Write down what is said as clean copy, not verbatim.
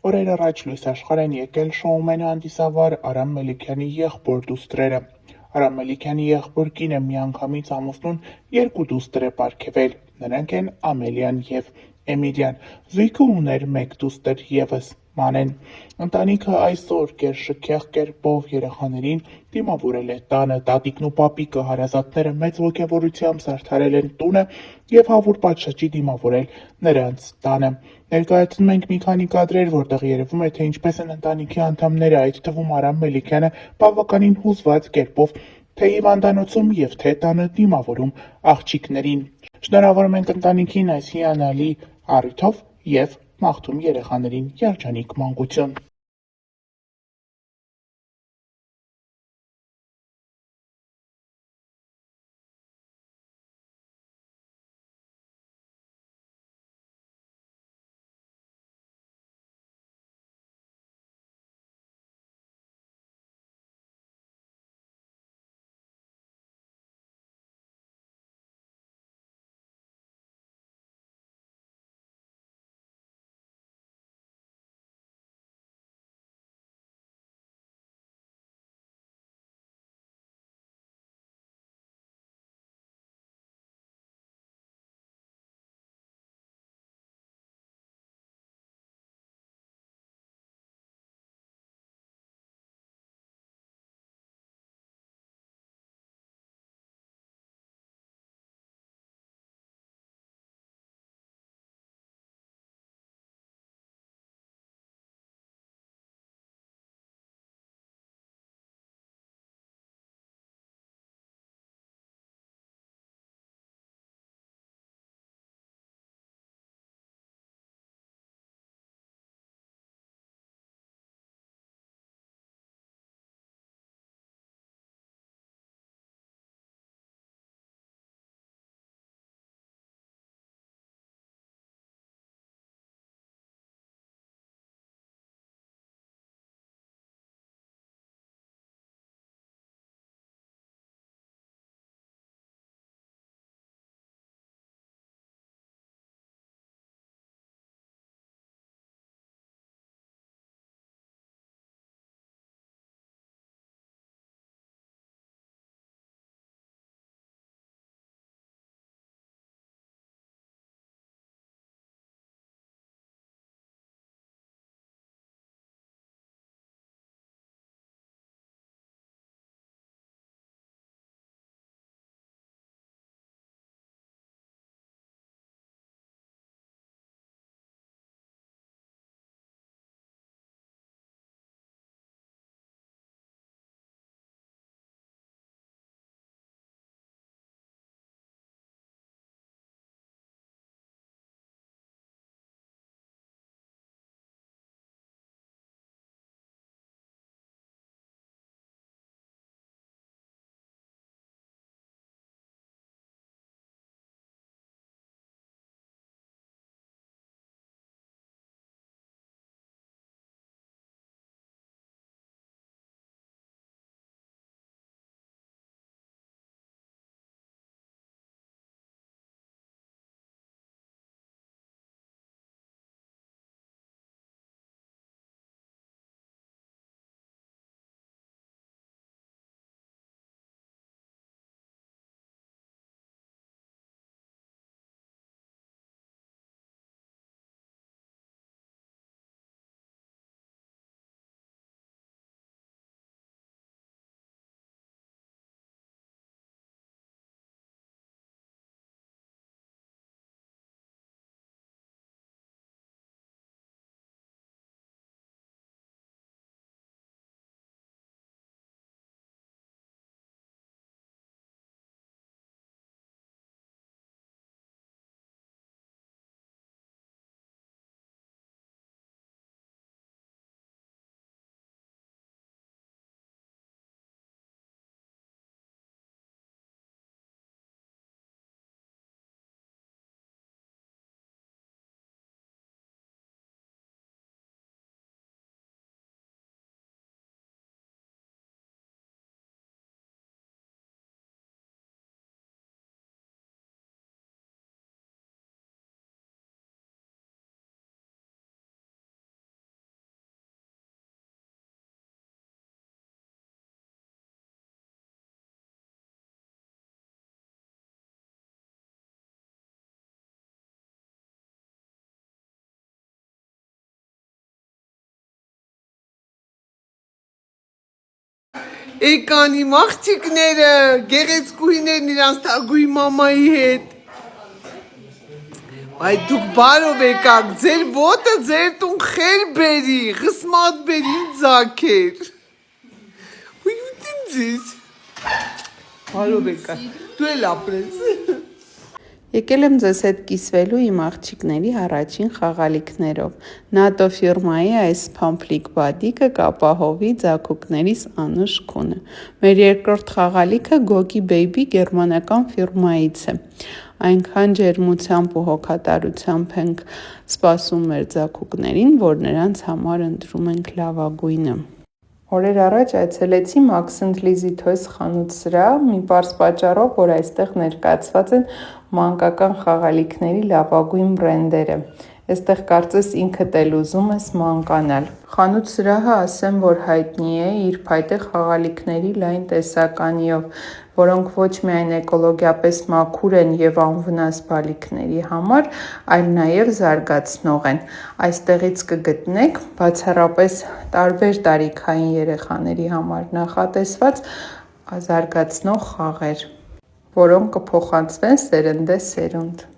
Օրեր առաջ լույս աշխարհ են եկել շոումենի հանդիսավար Արամ Մելիքյանի եղբոր դուստրերը։ Արամ Մելիքյանի եղբոր կինը միանգամից ամուսնուն երկու դուստր է պարգևել, նրանք են Ամելիան և Էմիլիան։ Զույգը ուներ մեկ դուստր ևս՝ Մանեն։ Ընտանիքը այսօր կերշքեղ կերպով երեխաներին դիմավորել է տանը, տատիկն ու պապիկը հարազատները մեծ ոգևորությամբ զարդարել են տունը և հավուր պատշաճի դիմավորել նրանց տանը։ Ներկայացնում ենք մի քանի կադրեր, որտեղ երևում է, թե ինչպես են ընտանիքի անդամները, այդ թվում Արամ Մելիքյանը, բավականին հուզված կերպով թե հիվանդանոցում և թե տանը դիմավորում աղջիկներին։ Շնորհավորում ենք ընտանիքին այս հիանալի առիթով և մաղթում երեխաներին երջանիկ մանկություն։ Եկան իմ աղջիկները, գեղեցկուհիներն իրանց թագուհի մամայի հետ։ Այ դուք բարով եկաք, ձեր ոտը ձեր տուն խեր բերի, խսմատ բերի ձակեր։ Ուй ուտին ձեզ։ Բարով եկաք, դու էլ ապրես։ Եկել եմ ձեզ հետ կիսվելու իմ աղջիկների առաջին խաղալիքներով։ ՆԱՏՕ ֆիրմայի այս փամփլիկ բադիկը կապահովի ձագուկներիս անուշ քունը։ Մեր երկրորդ խաղալիքը Գոգի Բեյբի գերմանական ֆիրմայից է։ Այնքան ջերմությամբ ու հոգատարությամբ ենք սպասում մեր ձագուկներին, որ նրանց համար ընտրում ենք լավագույնը։ Օրեր առաջ այցելեցի Max & Lizzy Toys խանութ-սրահ, մի պարզ պատճառով, որ այստեղ ներկայացված են մանկական խաղալիքների լավագույն բրենդերը։ Այստեղ կարծես ինքդ էլ ուզում ես մանկանալ։ Խանութ-սրահը ասեմ, որ հայտնի է իր փայտե խաղալիքների լայն տեսականիով, որոնք ոչ միայն էկոլոգիապես մաքուր են և անվնաս բալիկների համար, այլ նաև զարգացնող են։ Այստեղից կգտնեք բացառապես տարբեր տարիքային երեխաների համար նախատեսված զարգացնող խաղեր, որոնք կփոխանցվեն սերնդե սերունդ։